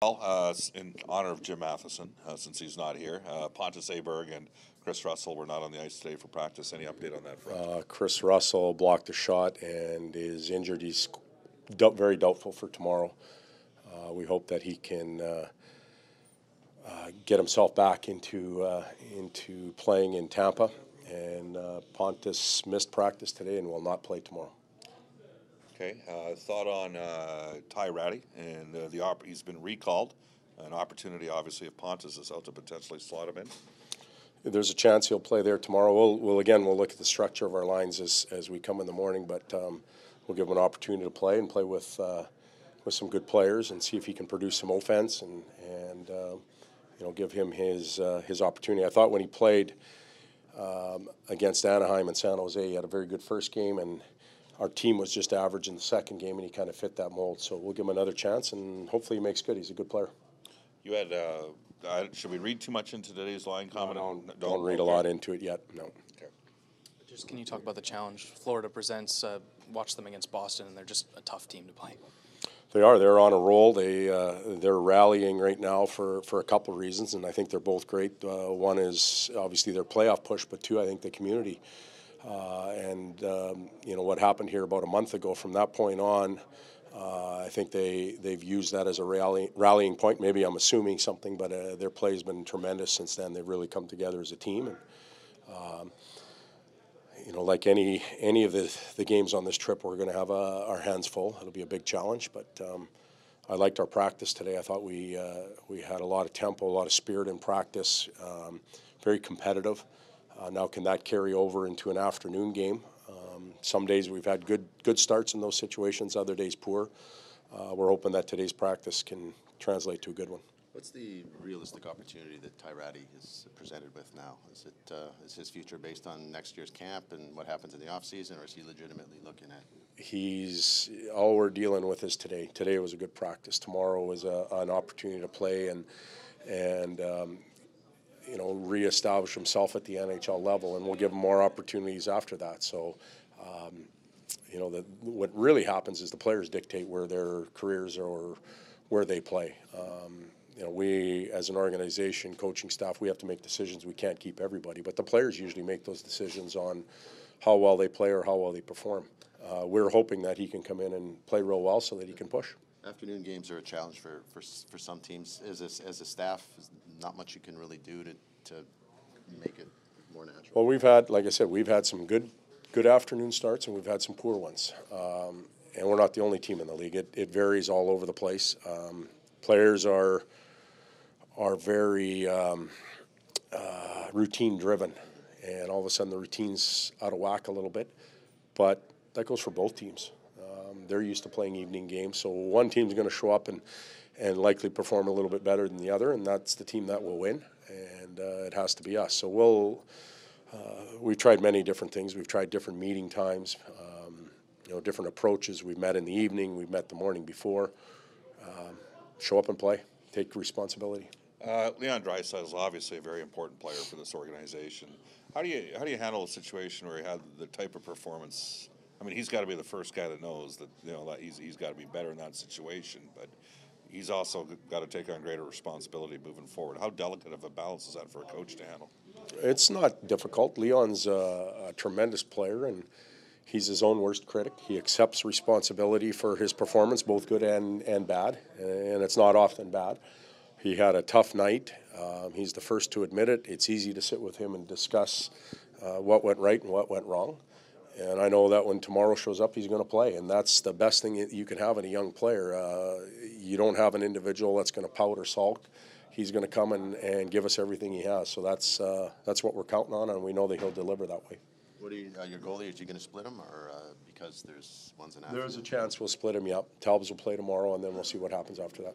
Well, in honor of Jim Matheson, since he's not here, Pontus Aberg and Chris Russell were not on the ice today for practice. Any update on that front? Chris Russell blocked a shot and is injured. He's very doubtful for tomorrow. We hope that he can get himself back into playing in Tampa. And Pontus missed practice today and will not play tomorrow. Okay. Thought on Ty Ratty and he's been recalled. An opportunity, obviously, if Pontus is out to potentially slot him in. There's a chance he'll play there tomorrow. We'll look at the structure of our lines as we come in the morning, but we'll give him an opportunity to play with some good players and see if he can produce some offense and give him his opportunity. I thought when he played against Anaheim and San Jose, he had a very good first game, and our team was just average in the second game, and he kind of fit that mold. So we'll give him another chance, and hopefully he makes good. He's a good player. You had. Should we read too much into today's line comment? Don't read a lot into it yet. No. Okay. Just can you talk about the challenge Florida presents? Watch them against Boston, and they're just a tough team to play. They are. They're on a roll. They're rallying right now for a couple of reasons, and I think they're both great. One is obviously their playoff push, but two, I think the community. What happened here about a month ago, from that point on, I think they've used that as a rallying point. Maybe I'm assuming something, but their play has been tremendous since then. They've really come together as a team. And, like any of the games on this trip, we're going to have our hands full. It'll be a big challenge, but I liked our practice today. I thought we had a lot of tempo, a lot of spirit in practice, very competitive. Now, can that carry over into an afternoon game? Some days we've had good starts in those situations, other days poor. We're hoping that today's practice can translate to a good one. What's the realistic opportunity that Ty Ratty is presented with now? Is his future based on next year's camp and what happens in the offseason, or is he legitimately looking at? All we're dealing with is today. Today was a good practice. Tomorrow is an opportunity to play and reestablish himself at the NHL level, and we'll give him more opportunities after that. So, what really happens is the players dictate where their careers are or where they play. We, as an organization, coaching staff, we have to make decisions. We can't keep everybody, but the players usually make those decisions on how well they play or how well they perform. We're hoping that he can come in and play real well so that he can push. Afternoon games are a challenge for some teams. As a staff, not much you can really do to make it more natural. Well, like I said, we've had some good afternoon starts, and we've had some poor ones. And we're not the only team in the league. It varies all over the place. Players are very routine driven, and all of a sudden the routine's out of whack a little bit. But that goes for both teams. They're used to playing evening games, so one team's going to show up and likely perform a little bit better than the other, and that's the team that will win, and it has to be us. So we've tried many different things. We've tried different meeting times, different approaches. We've met in the evening. We've met the morning before. Show up and play. Take responsibility. Leon Draisaitl is obviously a very important player for this organization. How do you handle a situation where you have the type of performance? I mean, he's got to be the first guy that knows that that he's got to be better in that situation, but he's also got to take on greater responsibility moving forward. How delicate of a balance is that for a coach to handle? It's not difficult. Leon's a tremendous player, and he's his own worst critic. He accepts responsibility for his performance, both good and bad, and it's not often bad. He had a tough night. He's the first to admit it. It's easy to sit with him and discuss what went right and what went wrong. And I know that when tomorrow shows up, he's going to play, and that's the best thing you can have in a young player. You don't have an individual that's going to pout or sulk. He's going to come and give us everything he has. So that's what we're counting on, and we know that he'll deliver that way. What are your goalie? Are you going to split him, or because there's one's an afternoon? There's a chance we'll split him. Yep. Talbot will play tomorrow, and then we'll see what happens after that.